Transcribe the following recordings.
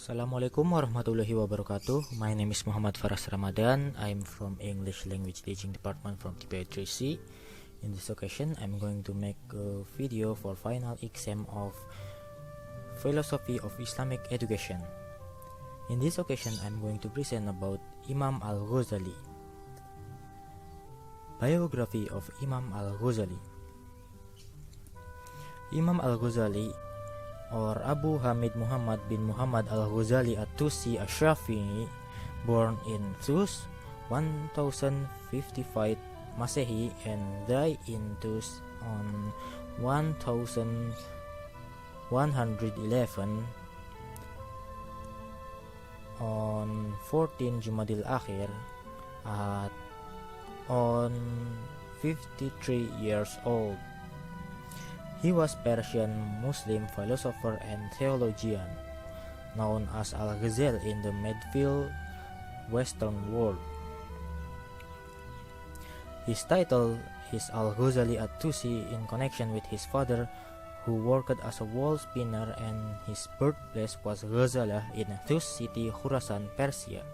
Assalamualaikum warahmatullahi wabarakatuh. My name is Muhammad Faras Ramadan. I'm from English Language Teaching Department from TPA3C. In this occasion, I'm going to make a video for final exam of Philosophy of Islamic Education. In this occasion, I'm going to present about Imam Al-Ghazali. Biography of Imam Al-Ghazali. Imam Al-Ghazali or Abu Hamid Muhammad bin Muhammad Al-Ghazali At-Tusi Ash-Shafi'i, born in Tus 1055 Masehi and died in Tus on 1111 on 14 Jumadil Akhir on 53 years old. He was Persian Muslim philosopher and theologian, known as Al-Ghazali in the medieval Western world. His title is Al-Ghazali At-Tusi in connection with his father, who worked as a wool spinner, and his birthplace was Ghazala in Tus city, Khurasan, Persia.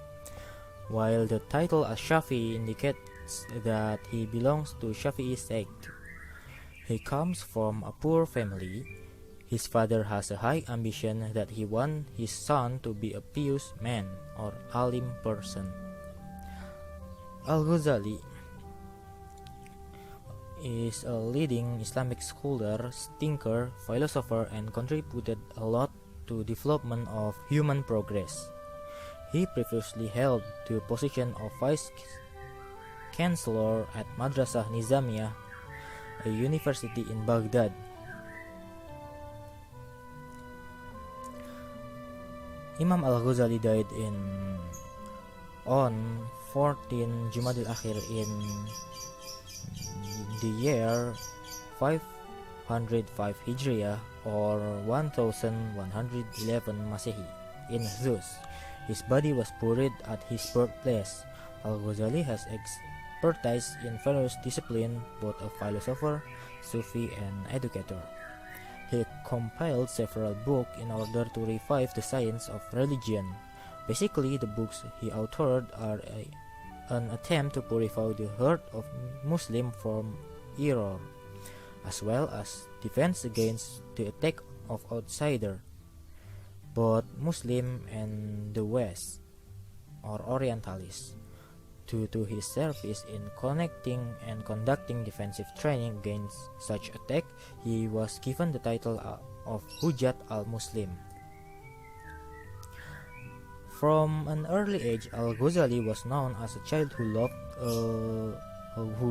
While the title Ash-Shafi'i indicates that he belongs to Shafi'i sect. He comes from a poor family. His father has a high ambition that he wants his son to be a pious man or alim person. Al-Ghazali is a leading Islamic scholar, thinker, philosopher, and contributed a lot to development of human progress. He previously held the position of vice chancellor at Madrasah Nizamiyah, a university in Baghdad. Imam Al-Ghazali died on 14 Jumadil Akhir in the year 505 Hijriah or 1111 Masehi in Zus. His body was buried at his birthplace. Al-Ghazali has expertise in various disciplines, both a philosopher, Sufi, and educator. He compiled several books in order to revive the science of religion. Basically, the books he authored are an attempt to purify the heart of Muslims from error, as well as defense against the attack of outsiders, both Muslim and the West or Orientalists. Due to his service in connecting and conducting defensive training against such attack, he was given the title of Hujjat al-Muslim. From an early age, Al-Ghazali was known as a child who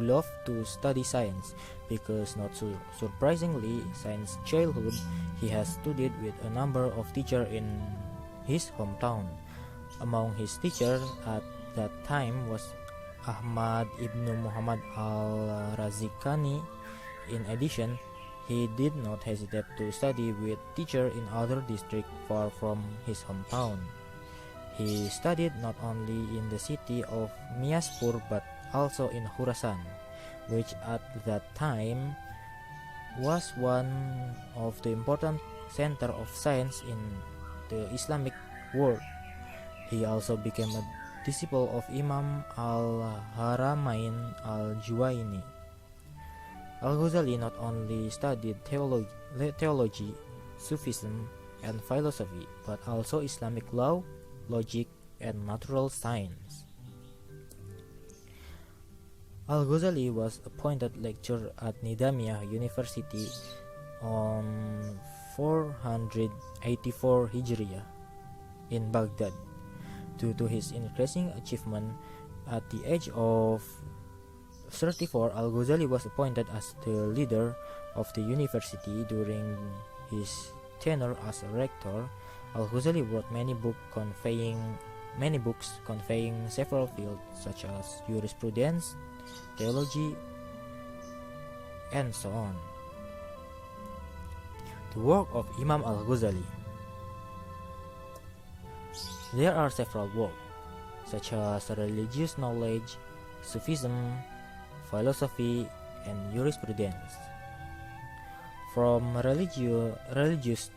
loved to study science, because not so surprisingly, since childhood, he has studied with a number of teachers in his hometown. Among his teachers at that time was Ahmad ibn Muhammad al-Razikani. In addition, he did not hesitate to study with teachers in other districts far from his hometown. He studied not only in the city of Miyaspur but also in Khurasan, which at that time was one of the important centers of science in the Islamic world. He also became a disciple of Imam Al-Haramain Al-Juwaini. Al-Ghazali not only studied theology, Sufism, and philosophy, but also Islamic law, logic, and natural science. Al-Ghazali was appointed lecturer at Nizamiyah University on 484 Hijriah in Baghdad. Due to his increasing achievement, at the age of 34, Al-Ghazali was appointed as the leader of the university. During his tenure as a rector, Al-Ghazali wrote many books conveying several fields such as jurisprudence, theology, and so on. The work of Imam Al-Ghazali. There are several works, such as religious knowledge, Sufism, philosophy, and jurisprudence. From religious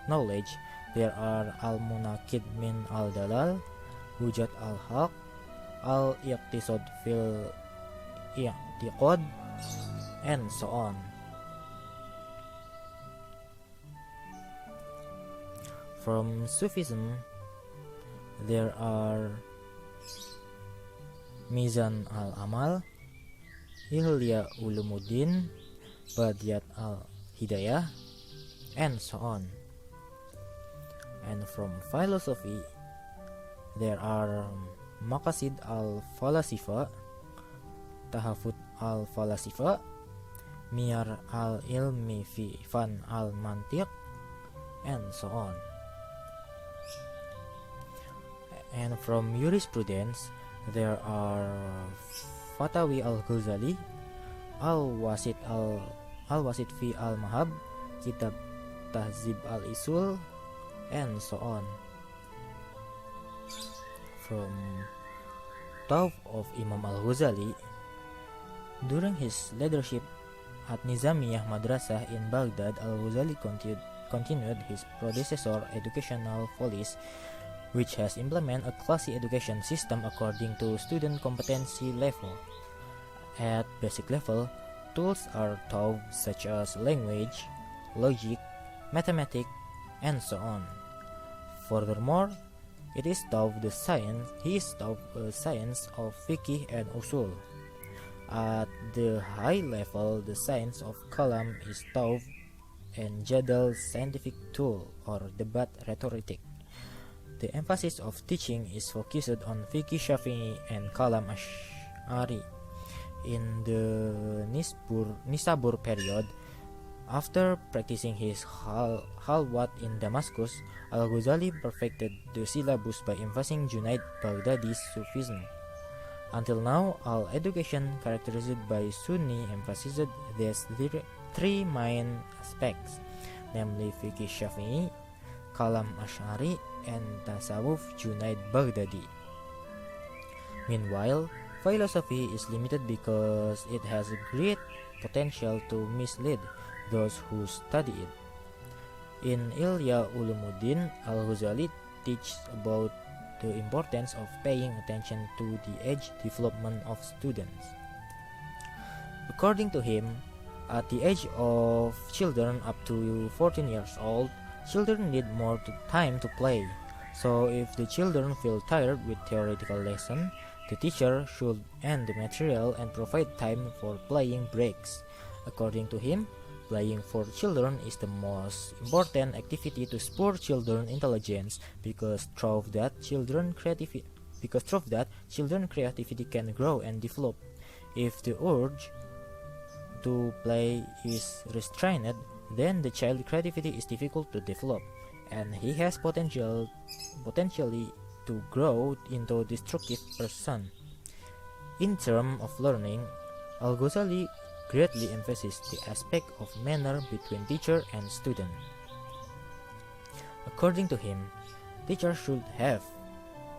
knowledge, there are Al-Munaqid min Al-Dalal, Hujat Al-Haq, Al-Iqtisad fil I'tiqad, and so on. From Sufism, there are Mizan al-Amal, Ihya Ulumuddin, Badiyat al-Hidayah, and so on. And from philosophy, there are Maqasid al-Falasifa, Tahafut al-Falasifa, Miyar al-Ilmi fi Fan al-Mantiq, and so on. And from jurisprudence, there are Fatawi Al-Ghazali, Al-Wasit fi Al-Mahab, Kitab Tahzib Al-Isul, and so on. From Tought of Imam Al-Ghazali, during his leadership at Nizamiyah Madrasah in Baghdad, Al-Ghazali continued his predecessor educational policy, which has implemented a classy education system according to student competency level. At basic level, tools are taught such as language, logic, mathematics, and so on. Furthermore, he is taught the science of fiqh and usul. At the high level, the science of kalam is taught and jadal scientific tool or debat rhetoric. The emphasis of teaching is focused on fiqh Syafi'i and kalam Ash'ari. In the Nisabur period, after practicing his halwat in Damascus, Al-Ghazali perfected the syllabus by emphasizing Junaid Baghdadi's Sufism. Until now, all education characterized by Sunni emphasized these three main aspects, namely fiqh Syafi'i, kalam Ash'ari, and tasawuf Junaid Baghdadi. Meanwhile, philosophy is limited because it has a great potential to mislead those who study it. In Ihya Ulumuddin, Al-Ghazali teaches about the importance of paying attention to the age development of students. According to him, at the age of children up to 14 years old, children need more time to play. So if the children feel tired with theoretical lesson, the teacher should end the material and provide time for playing breaks. According to him, playing for children is the most important activity to spur children's intelligence because through that children's creativity can grow and develop. If the urge to play is restrained, then the child's creativity is difficult to develop, and he has potentially to grow into a destructive person. In terms of learning, Al-Ghazali greatly emphasizes the aspect of manner between teacher and student. According to him, teachers should have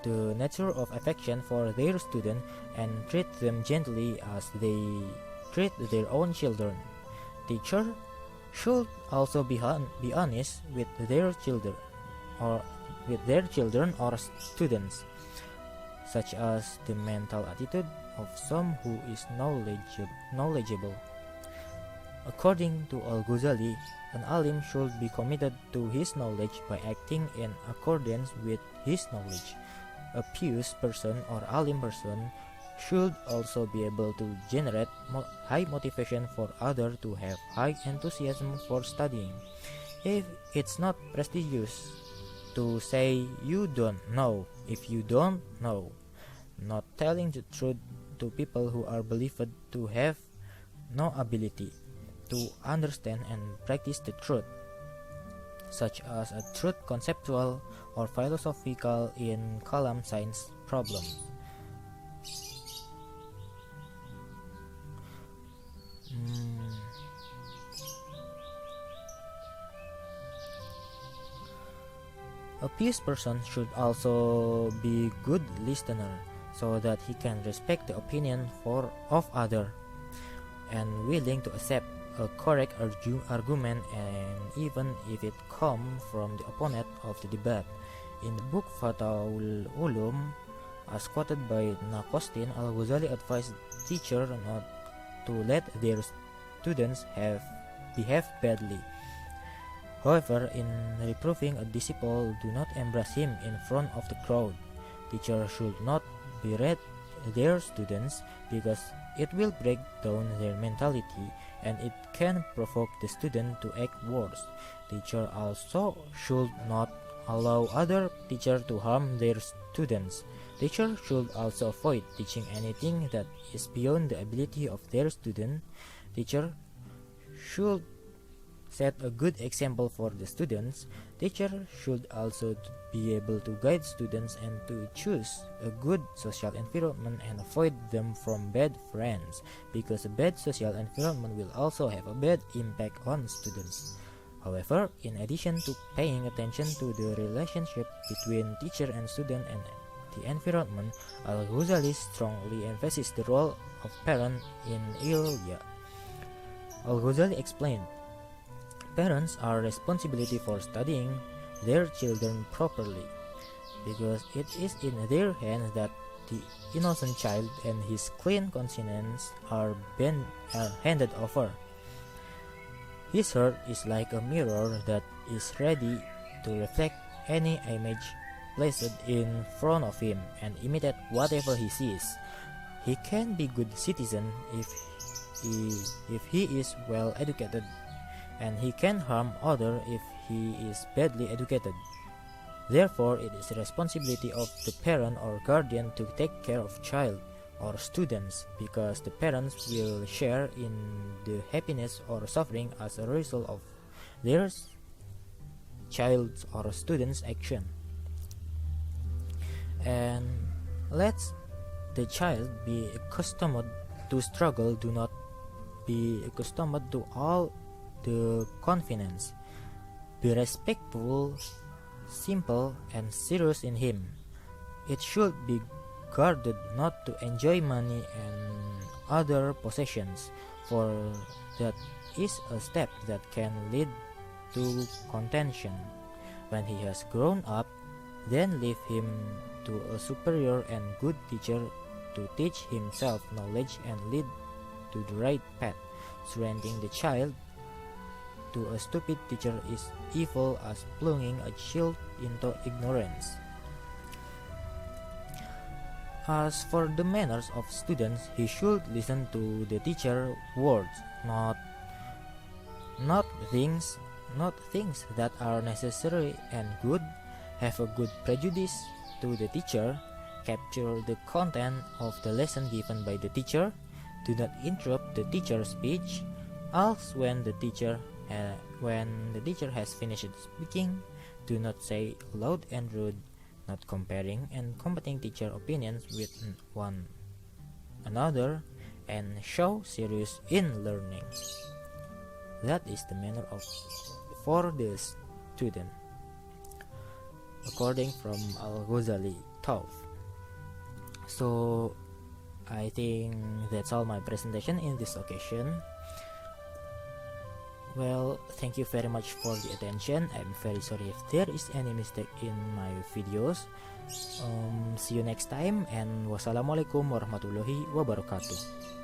the nature of affection for their student and treat them gently as they treat their own children. Teacher should also be honest with their children or students, such as the mental attitude of some who is knowledgeable. According to Al-Ghazali, an alim should be committed to his knowledge by acting in accordance with his knowledge. A pious person or alim person should also be able to generate high motivation for others to have high enthusiasm for studying. If it's not prestigious to say you don't know if you don't know, not telling the truth to people who are believed to have no ability to understand and practice the truth, such as a truth conceptual or philosophical in kalam science problems. A pious person should also be good listener, so that he can respect the opinion of other and willing to accept a correct argument, and even if it comes from the opponent of the debate. In the book Fatawul Ulum, as quoted by Nakostin, Al-Ghazali advised teachers not to let their students behave badly. However, in reproving a disciple, do not embrace him in front of the crowd. Teachers should not berate their students because it will break down their mentality and it can provoke the student to act worse. Teachers also should not allow other teachers to harm their students. Teachers should also avoid teaching anything that is beyond the ability of their student. Teachers should set a good example for the students. Teachers should also be able to guide students and to choose a good social environment and avoid them from bad friends, because a bad social environment will also have a bad impact on students. However, in addition to paying attention to the relationship between teacher and student and the environment, Al-Ghazali strongly emphasized the role of parent in Ilya. Al-Ghazali explained, parents are responsible for studying their children properly, because it is in their hands that the innocent child and his clean conscience are handed over. His heart is like a mirror that is ready to reflect any image placed in front of him and imitate whatever he sees. He can be good citizen if he is well educated, and he can harm others if he is badly educated. Therefore, it is the responsibility of the parent or guardian to take care of child or students, because the parents will share in the happiness or suffering as a result of their child's or student's action. And let the child be accustomed to struggle, do not be accustomed to all the confidence. Be respectful, simple, and serious in him. It should be guarded not to enjoy money and other possessions, for that is a step that can lead to contention. When he has grown up, then leave him to a superior and good teacher to teach himself knowledge and lead to the right path. Surrendering the child to a stupid teacher is evil as plunging a child into ignorance. As for the manners of students, he should listen to the teacher's words, not things that are necessary and good. Have a good prejudice to the teacher. Capture the content of the lesson given by the teacher. Do not interrupt the teacher's speech. Ask when the teacher has finished speaking. Do not say loud and rude. Not comparing and competing teacher opinions with one another, and show serious in learning. That is the manner for the student, according from Al-Ghazali Tought. So I think that's all my presentation in this occasion. Well, thank you very much for the attention. I'm very sorry if there is any mistake in my videos. See you next time, and wassalamualaikum warahmatullahi wabarakatuh.